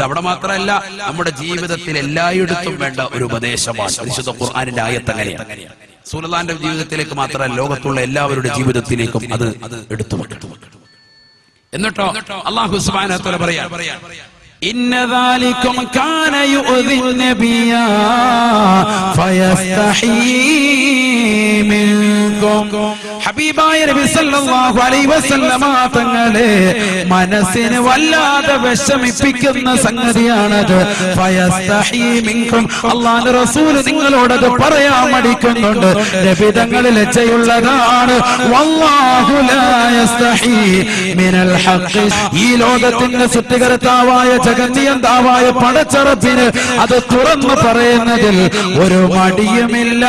ഇത് അവിടെ മാത്രമല്ല, നമ്മുടെ ജീവിതത്തിൽ എല്ലായിടത്തും വേണ്ട ഒരു ഉപദേശമാണ്. പരിശുദ്ധ ഖുർആനിന്റെ ആയത്ത് അങ്ങനെയാണ്. റസൂലുള്ളാഹിന്റെ ജീവിതത്തിലേക്ക് മാത്രമല്ല, ലോകത്തുള്ള എല്ലാവരുടെ ജീവിതത്തിലേക്കും അത് എടുത്തു വെക്കണം. എന്നിട്ടോ അല്ലാഹു സുബ്ഹാനഹു വ തആല പറയാ, ഇന്ന ദാലികും കാന യുഅദി നബിയ ഫയസ്തഹീ മിൻകും. ഹബീബായ നബി സല്ലല്ലാഹു അലൈഹി വസല്ലമ തങ്ങളെ മനസ്സിനെ വല്ലാതെ വിഷമിപ്പിക്കുന്ന സംഗതിയാണത്. ഫയസ്തഹീ മിൻകും, അല്ലാഹുവിന്റെ റസൂൽ നിങ്ങളോടത് പറയാൻ മടിക്കുന്നുണ്ട്. നബി തങ്ങൾ ലജ്ജയുള്ളതാണ്. വല്ലാഹു ലാ യസ്തഹീ മിനൽ ഹഖ്. ഈ ലോകത്തിന്റെ സൃഷ്ടികർത്താവായ ജഗന്നിയന്താവായ പടച്ചറപ്പിന് അത് തുറന്നു പറയുന്നതിൽ ഒരു മടിയുമില്ല.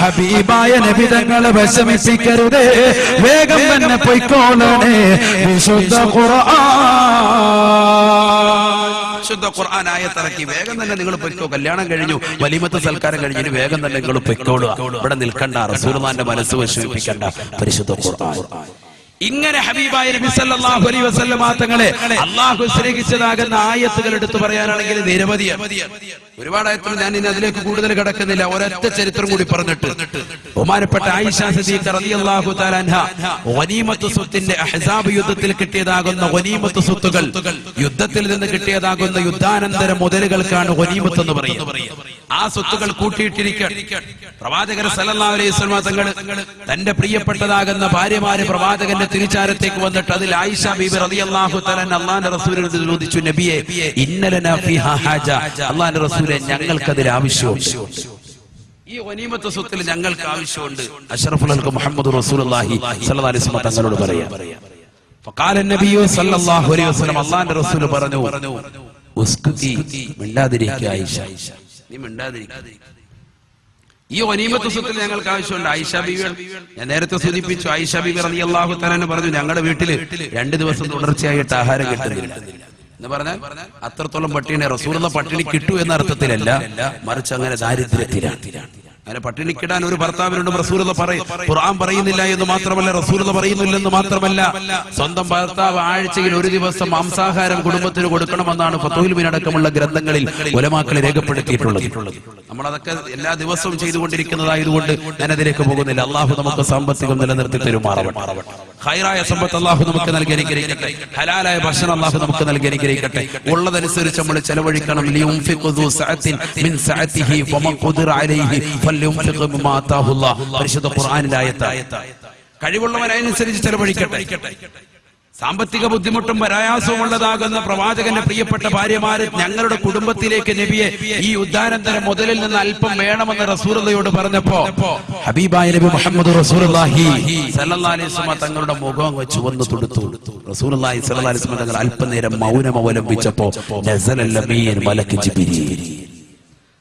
ഹബീബായ നബി തങ്ങളെ വിഷമിപ്പിക്കരുതേ, വേഗം തന്നെ പൊയ്ക്കോളണേ. വിശുദ്ധ ഖുർആൻ ആയത്തിറക്കി വേഗം തന്നെ നിങ്ങൾ പൊയ്ക്കോ. കല്യാണം കഴിഞ്ഞു, വലീമത്ത് സൽക്കാരം കഴിഞ്ഞു, വേഗം തന്നെ നിങ്ങൾ പൊയ്ക്കോളുക. ഇവിടെ നിൽക്കണ്ട, റസൂലുള്ളാഹിന്റെ മനസ്സ് വിഷമിപ്പിക്കണ്ട. പരിശുദ്ധ ഖുർആൻ ഇങ്ങനെ ഹബീബായ നബി സല്ലല്ലാഹു അലൈഹി വസല്ലമ തങ്ങളെ അല്ലാഹു സ്നേഹിച്ചതാകുന്ന ആയത്തുകൾ എടുത്തു പറയാനാണെങ്കിൽ നിരവധിയാണ്. ഒരുപാട് ആയത്തുകൾ, ഞാൻ ഇനി അതിലേക്ക് കൂടുതൽ കടക്കുന്നില്ല. ഒരൊറ്റ ചരിത്രം കൂടി പറഞ്ഞിട്ട്, ബഹുമാനപ്പെട്ട ആയിഷ സിദ്ദീഖ റളിയല്ലാഹു തആല അൻഹ ഗനീമത്ത് സ്വത്തിന്റെ അഹ്സാബ് യുദ്ധത്തിൽ കിട്ടിയതാകുന്ന ഗനീമത്ത് സ്വത്തുകൾ, യുദ്ധത്തിൽ നിന്ന് കിട്ടിയതാകുന്ന യുദ്ധാനന്തര മുതലുകൾക്കാണ് ഗനീമത്ത് എന്ന് പറയുന്നത്. ആ സ്വത്തുകൾ കൂട്ടിയിട്ടിരിക്കുകയാണ്. പ്രവാചകർ സല്ലല്ലാഹു അലൈഹി വസല്ലമ തങ്ങൾ തന്റെ പ്രിയപ്പെട്ടതാകുന്ന ഭാര്യമാര് പ്രവാചകന്റെ തിരിച്ചാരത്തേക്ക് വന്നിട്ട് അതിൽ ആയിഷ ബീബി റളിയല്ലാഹു തആല അല്ലാഹുവിന്റെ റസൂലിനോട് ചോദിച്ചു, നബിയെ ഇന്നലനാ ഫീഹാ ഹാജ, അല്ലാഹുവിന്റെ റസൂലേ ഞങ്ങൾക്കതിൽ ആവശ്യമുണ്ട്. ഈ ഗനീമത്ത് സ്വത്തിൽ ഞങ്ങൾക്ക് ആവശ്യമുണ്ട്. അഷ്റഫുൽ ഖൽഖ് മുഹമ്മദ് റസൂലുള്ളാഹി സ്വല്ലല്ലാഹു അലൈഹി വസല്ലം തങ്ങളോട് പറയാ. ഫഖാല നബിയു സല്ലല്ലാഹു അലൈഹി വസല്ലം, അല്ലാഹുവിന്റെ റസൂൽ പറഞ്ഞു, ഉസ്കുതി, മിണ്ടാതിരിക്കുക ആയിഷ, നീ മിണ്ടാതിരിക്കുക. ഈ ഗനീമത്ത് സ്വത്തിൽ ഞങ്ങൾക്ക് ആവശ്യമുണ്ട്. ആയിഷ ബീവി, ഞാൻ നേരത്തെ സൂചിപ്പിച്ചു, ആയിഷ ബീവി റളിയല്ലാഹു തആല പറഞ്ഞു, ഞങ്ങളുടെ വീട്ടില് 2 ദിവസം തുടർച്ചയായിട്ട് ആഹാരം കിട്ടുന്നില്ല എന്ന് പറഞ്ഞാൽ അത്രത്തോളം പട്ടിണി. റസൂലുള്ള പട്ടിണി കിട്ടൂ എന്ന അർത്ഥത്തിലല്ല, മറിച്ച് അങ്ങനെ ദാരിദ്ര്യത്തിലാണ്. അങ്ങനെ പട്ടിണിക്കിടാൻ ഒരു ഭർത്താവിനോട് റസൂലുള്ള ഖുർആൻ പറയുന്നില്ല എന്ന് മാത്രമല്ല, റസൂലുള്ള പറയുന്നില്ലെന്ന് മാത്രമല്ല, സ്വന്തം ഭർത്താവ് ആഴ്ചയിൽ 1 ദിവസം മാംസാഹാരം കുടുംബത്തിന് കൊടുക്കണമെന്നാണ് ഫത്ഹുൽ മുബീൻ അടക്കമുള്ള ഗ്രന്ഥങ്ങളിൽ ഉലമാക്കൾ രേഖപ്പെടുത്തിയിട്ടുള്ളത്. നമ്മളതൊക്കെ എല്ലാ ദിവസവും ചെയ്തുകൊണ്ടിരിക്കുന്നതായതുകൊണ്ട് ഞാൻ അതിലേക്ക് പോകുന്നില്ല. അള്ളാഹു നമുക്ക് സാമ്പത്തികം നിലനിർത്തി തരുമാറാവട്ടെ. ഖൈറായ സമ്പത്ത് അള്ളാഹു നമുക്ക് നൽകി അനുഗ്രഹിക്കട്ടെ. ഹലാലായ ഭക്ഷണം അള്ളാഹു നമുക്ക് നൽകി അനുഗ്രഹിക്കട്ടെ. ഉള്ളതനുസരിച്ച് നമ്മൾ ചെലവഴിക്കണം. പരിശുദ്ധ ഖുർആനിന്റെ ആയത്ത്. കഴിവുള്ളവൻ അതിനനുസരിച്ച് ചെലവഴിക്കട്ടെ. സാമ്പത്തിക ബുദ്ധിമുട്ടും പ്രയാസവും ഉള്ളതാകുന്ന പ്രവാചകന്റെ പ്രിയപ്പെട്ട ഭാര്യമാര് ഞങ്ങളുടെ കുടുംബത്തിലേക്ക് നബിയെ ഈ യുദ്ധാനന്തര മുതലിൽ നിന്ന് അല്പം വേണമെന്ന് റസൂലുള്ളാഹിയോട് പറഞ്ഞപ്പോ ഹബീബായ നബി മുഹമ്മദ് റസൂലുള്ളാഹി സ്വല്ലല്ലാഹു അലൈഹി വസല്ലം തങ്ങളുടെ മുഖം വെച്ച് വന്നു തൊടുത്തു. റസൂലുള്ളാഹി സ്വല്ലല്ലാഹു അലൈഹി വസല്ലം തങ്ങൾ അല്പനേരം മൗനം അവലംബിച്ചപ്പോ നസലൽ അമീൻ മലക്ക് ജിബ്രീൽ.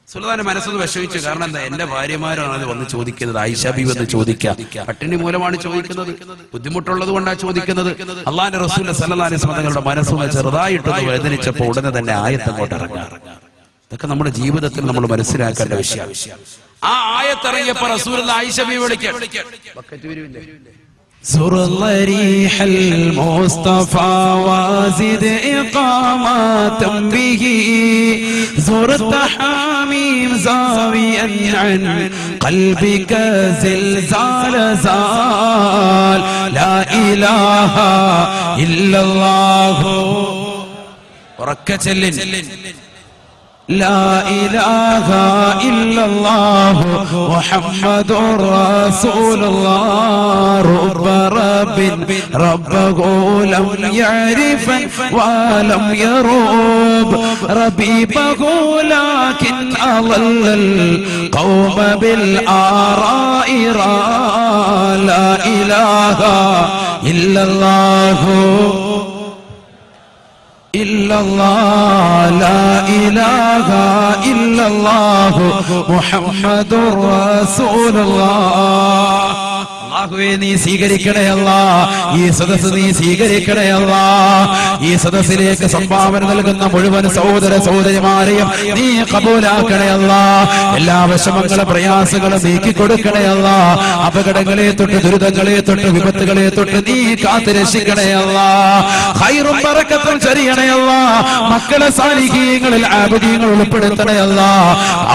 സുൽത്താന്റെ മനസ്സൊന്ന് വിഷമിച്ചു. കാരണം എന്താ, എന്റെ ഭാര്യമാരാണ് അത് വന്ന് ചോദിക്കുന്നത്. ആയിഷ ബീവി വന്ന് ചോദിക്കാം, പട്ടിണി മൂലമാണ് ചോദിക്കുന്നത്, ബുദ്ധിമുട്ടുള്ളത് കൊണ്ടാണ് ചോദിക്കുന്നത്. അള്ളാഹുവിന്റെ റസൂൽ സല്ലല്ലാഹു അലൈഹി വസല്ലം തങ്ങളുടെ മനസ്സൊന്ന് ചെറുതായിട്ടൊന്ന് വേദനിച്ചപ്പോ ഉടനെ തന്നെ ആയത്ത് അങ്ങോട്ട് ഇറങ്ങാം. ഇതൊക്കെ നമ്മുടെ ജീവിതത്തിൽ നമ്മൾ മനസ്സിലാക്കേണ്ട വിഷയം. ആ ആയത്തിറങ്ങിയപ്പോ റസൂലുള്ളാഹി ആയിഷ ബീവി വിളിക്കാം, زر الريح المصطفى وزد إقامة به زرت حميم زاويا عن قلبك زلزال زال لا إله إلا الله وركة لا إله إلا الله محمد رسول الله رب رب ربه لم يعرف ولم يروب ربيبه لكن أضل القوم بالآراء لا إله إلا الله إلا الله لا إله إلا الله محمد رسول الله. അല്ലാഹുവേ നീ സ്വീകരിക്കണേ അല്ലാ, ഈ സദസ്സ് നീ സ്വീകരിക്കണേ അല്ലാ. ഈ സദസ്സിലേക്ക് സംഭാവന നൽകുന്ന മുഴുവൻ സഹോദര സഹോദരിമാരെയും നീ കബൂലാക്കണേ അല്ലാ. എല്ലാ വിഷമങ്ങളും പ്രയാസങ്ങളും നീക്കി കൊടുക്കണേ അല്ലാ. അപകടങ്ങളെ തൊട്ട് ദുരിതങ്ങളെ തൊട്ട് വിപത്തുകളെ തൊട്ട് നീ കാത്തു രക്ഷിക്കണേ അല്ലാ. ഖൈറും ബറക്കത്തും ചൊരിയണേ അല്ലാ. മക്കളെ സാലിഹീങ്ങളിൽ ആബിദീങ്ങൾ ഉൾപ്പെടുത്തണേ അല്ലാ.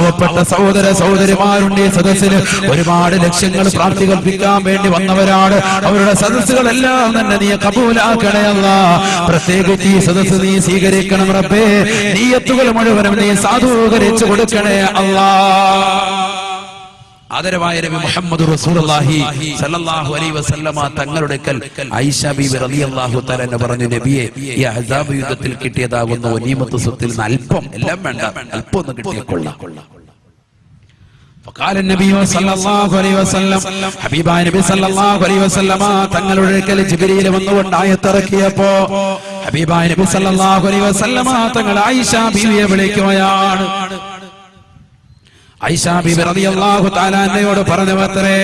അവപ്പെട്ട സഹോദര സഹോദരിമാരുണ്ട് ഈ സദസ്സിൽ. ഒരുപാട് ലക്ഷ്യങ്ങൾ പ്രാപ്തി കൽപ്പിക്കാൻ വേണ്ടി വന്നവരാണ്. അവരുടെ സദസ്സുകളെല്ലാം തന്നെ നീ കബൂലാക്കണേ അല്ലാ. പ്രത്യേകിച്ച് ഈ സദസ്സ് നീ സ്വീകരിക്കണം റബ്ബേ. നിയ്യത്തുകൾ മുഴുവനും നീ സാധൂകരിച്ചു കൊടുക്കണേ അല്ലാ. ആദരവായ നബി മുഹമ്മദ് റസൂലുള്ളാഹി സ്വല്ലല്ലാഹു അലൈഹി വസല്ലമ തങ്ങളുടെ ആയിഷ ബീവി റളിയല്ലാഹു തആല എന്ന് പറഞ്ഞു, നബിയെ ഈ അഹ്സാബ് യുദ്ധത്തിൽ കിട്ടിയതാകുന്ന ഗനീമത്ത് സ്വത്തിൽ നിന്ന് അല്പം, എല്ലാം വേണ്ട, അല്പം ഒന്ന് കിട്ടിയേക്കൊള്ളാം. فقال النبي صلى الله عليه وسلم ഹബീബായ നബി സല്ലല്ലാഹു അലൈഹി വസല്ലമ തങ്ങളുടെ അടുക്കൽ ജിബ്രീൽ വന്നുകൊണ്ട് ആയത്തിറക്കിയപ്പോ ഹബീബായ നബി സല്ലല്ലാഹു അലൈഹി വസല്ലമ തങ്ങൾ ആയിഷ ബീവിയെ വിളിക്കുകയാണ്. ആയിഷ ബീവി റളിയല്ലാഹു തആല അൻഹയോട് പറഞ്ഞവത്രേ,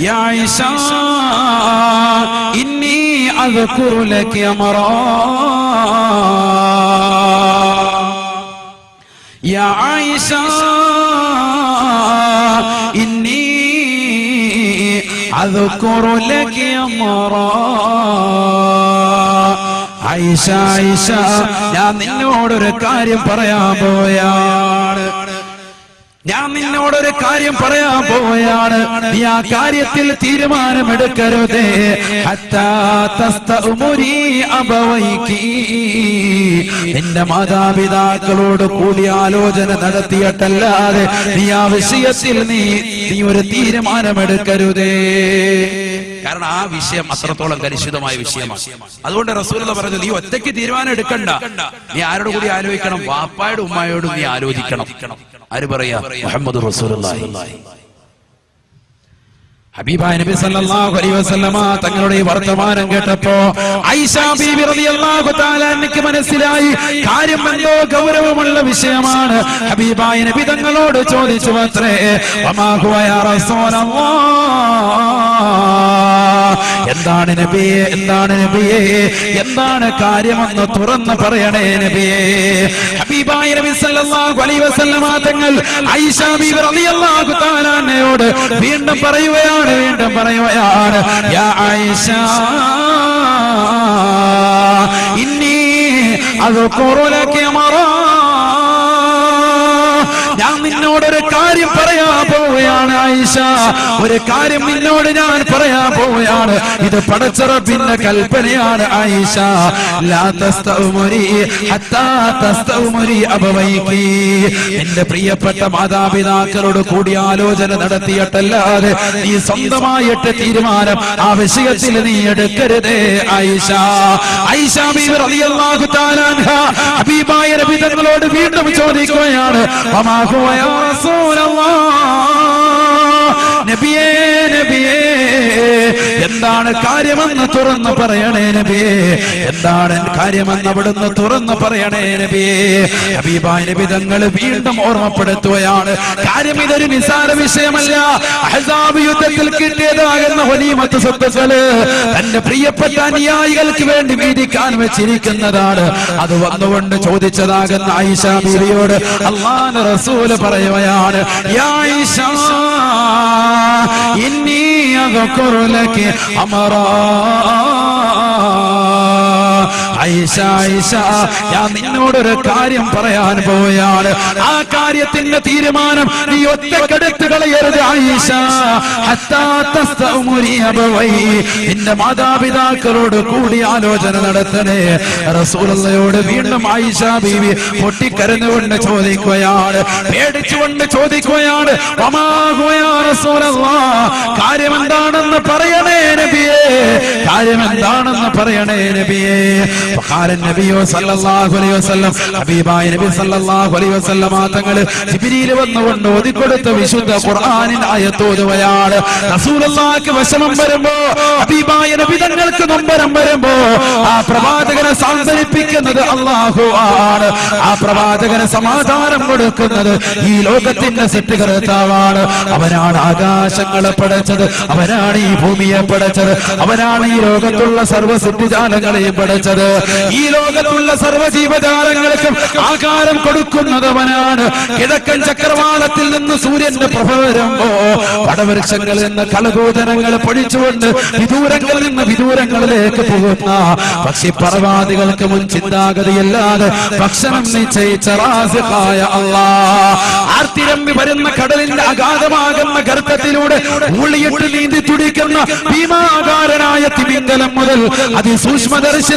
യാ ആയിഷ ഇന്നി അദ്കുറു ലകി അമറാ, യാ ആയിഷ ഇന്നി അദ്കുറു ലകി അമറാ. ആയിഷ ആയിഷ ഞാൻ നിന്നോടൊരു കാര്യം പറയാൻ പോവുകയാണ്. ഞാൻ നിന്നോടൊരു കാര്യം പറയാൻ പോവുകയാണ്. നീ ആ കാര്യത്തിൽ തീരുമാനമെടുക്കരുതേ. ഹത്താ തസ്തഉമുരി അബവൈകി, നിന്റെ മാതാപിതാക്കളോട് കൂടിയാലോചന നടത്തിയിട്ടല്ലാതെ നീ ആ വിഷയത്തിൽ നീ ഒരു തീരുമാനമെടുക്കരുതേ. കാരണം ആ വിഷയം അത്രത്തോളം കലുഷിതമായ വിഷയമാണ്. അതുകൊണ്ട് റസൂലുള്ളാഹി പറഞ്ഞു, നീ ഒറ്റയ്ക്ക് തീരുമാനം എടുക്കണ്ട. നീ ആരോട് കൂടി ആലോചിക്കണം? വാപ്പായോടും ഉമ്മായോടും നീ ആലോചിക്കണം. ആര് പറയാ? മുഹമ്മദ് റസൂലുള്ളാഹി. ഹബീബായ നബി സല്ലല്ലാഹു അലൈഹി വസല്ലമ തങ്ങളുടെ ഈ വർത്തമാനം കേട്ടപ്പോ ആയിഷ ബീബി റളിയല്ലാഹു തആല അൻഹയ്ക്ക് മനസ്സിലായി കാര്യം എന്തോ ഗൗരവമുള്ള വിഷയമാണ്. ഹബീബായ നബി തങ്ങളോട് ചോദിച്ചു അത്രേ, വമാ ഹുവ യാ റസൂലല്ലാഹ്, എന്താണ് നബിയേ, എന്താണ് നബിയേ, എന്താണ് കാര്യമെന്ന് തുറന്ന് പറയണേ നബിയേ. ഹബീബായ നബി സല്ലല്ലാഹു അലൈഹി വസല്ലമ തങ്ങൾ ആയിഷ ബീബി റളിയല്ലാഹു തആല അൻഹയോട് വീണ്ടും പറയുകയാണ്, യാ ആയിഷ ഇന്നി അദ്കുറു ലകി അമറാ, ഞാൻ നിന്നോടൊരു കാര്യം പറയാൻ പോവുകയാണ് ആയിഷ. ഒരു കാര്യം നിന്നോട് ഞാൻ പറയാൻ പോവുകയാണ്. ഇത് പടച്ച റബ്ബിന്റെ കൽപ്പനയാണ് ആയിഷ. ലാ തസ്തഉമുരി ഹത്താ തസ്തഉമുരി അബവൈകി, നിന്റെ പ്രിയപ്പെട്ട മാതാപിതാക്കളോട് കൂടിയാലോചന നടത്തിയിട്ടല്ലാതെ നീ സ്വന്തമായിട്ട് തീരുമാനം ആ വിഷയത്തിൽ നീ എടുക്കരുതേ ആയിഷ. ആയിഷ ബീവി റളിയല്ലാഹു തആല അൻഹ ഹബീബായ നബി തങ്ങളോട് വീണ്ടും ചോദിക്കുകയാണ്, വമാ ഹുവ യാ റസൂലല്ലാഹ്, നബിയേ നബിയേ എന്താണ് കാര്യമെന്ന് തുറന്ന് പറയണേ നബിയേ, എന്താണ് കാര്യമെന്ന് അവിടുന്ന് തുറന്ന് പറയണേ നബിയേ. ഹബീബായ നബി തങ്ങൾ വീണ്ടും ഓർമ്മപ്പെടുത്തുകയാണ്, കാര്യം ഇതൊരു നിസ്സാര വിഷയമല്ല. അഹ്സാബ് യുദ്ധത്തിൽ കിട്ടിയതാകുന്ന ഗനീമത്ത് സ്വത്തുക്കള് തന്റെ പ്രിയപ്പെട്ട അനുയായികൾക്ക് വേണ്ടി വീതിക്കാൻ വെച്ചിരിക്കുന്നതാണ്. അത് വന്നുകൊണ്ട് ചോദിച്ചതാകുന്ന ആയിഷ ബീവിയോട് അല്ലാഹുവിന്റെ റസൂൽ പറയുകയാണ്, യാ ആയിഷ ഇന്നി അദ്കുറു ലകി അമറാ. ആയിഷ ആയിഷ ഞാൻ നിന്നോടൊരു കാര്യം പറയാൻ പോവുകയാണ്. ആ കാര്യത്തിന്റെ തീരുമാനം നീ ഒറ്റക്കെടുത്ത് കളയരുത് ആയിഷ. ഹത്താ തസ്തഉമുരി അബവൈ, നിന്റെ മാതാപിതാക്കളോട് കൂടി ആലോചന നടത്തണേ. റസൂലുള്ളാഹിയോട് വീണ്ടും ആയിഷ ബീവി പൊട്ടിക്കരഞ്ഞുകൊണ്ട് ചോദിക്കുകയാണ്, പേടിച്ചുകൊണ്ട് ചോദിക്കുകയാണ്, വമാ ഹുവ യാ റസൂലല്ലാഹ്, കാര്യം എന്താണെന്ന് പറയണേ നബിയേ, കാര്യം എന്താണെന്ന് പറയണേ നബിയേ. ഫഖാല നബിയു സല്ലല്ലാഹു അലൈഹി വസല്ലം ഹബീബായ നബി സല്ലല്ലാഹു അലൈഹി വസല്ലം തങ്ങൾ ജിബ്രീൽ വന്നുകൊണ്ട് ഓതിക്കൊടുത്ത വിശുദ്ധ ഖുർആനിൽ ആയത്ത് ഓതുകയാണ്. റസൂലുള്ളാഹിക്ക് വിഷമം വരുമ്പോ, ഹബീബായ നബി തങ്ങൾക്ക് നൊമ്പരം വരുമ്പോ ആ പ്രവാചകനെ സാന്ത്വനിപ്പിക്കുന്നത് അല്ലാഹു ആണ്. ആ പ്രവാചകന് സമാധാനം കൊടുക്കുന്നത് ഈ ലോകത്തിന്റെ സൃഷ്ടികർത്താവാണ്. അവനാണ് ആകാശങ്ങളെ പടച്ചത്, അവനാണ് ഈ ഭൂമിയെ പടച്ചത്, അവനാണ് ഈ ലോകത്തുള്ള സർവ്വ സൃഷ്ടിജാലങ്ങളെയും പടച്ചത്. ഈ ലോകത്തുള്ള സർവ്വ ജീവജാലങ്ങൾക്കും ആകാരം കൊടുക്കുന്നത് അവനാണ്. കിഴക്കൻ ചക്രവാളത്തിൽ നിന്ന് സൂര്യന്റെ പ്രഭ വരുമ്പോ പടവൃക്ഷങ്ങളിൽ നിന്ന് കളകൂതനങ്ങൾ പൊഴിച്ചുകൊണ്ട് വിദൂരങ്ങളിൽ നിന്ന് വിദൂരങ്ങളിലേക്ക് പോകുന്ന പക്ഷിപ്പറവാദികൾക്ക് മുൻ ചിന്താഗതിയല്ലാതെ ഭക്ഷണം നിശ്ചയിച്ച റാസിഖായ അല്ലാഹ് ആർത്തിരമ്പി വരുന്ന കടലിന്റെ അഗാധമാകുന്ന ഗർത്തത്തിലൂടെ ഊളിയിട്ട് നീന്തി തുടിക്കുന്ന ഭീമാകാരനായ തിമിംഗലം മുതൽ അതിസൂക്ഷ്മദർശിനി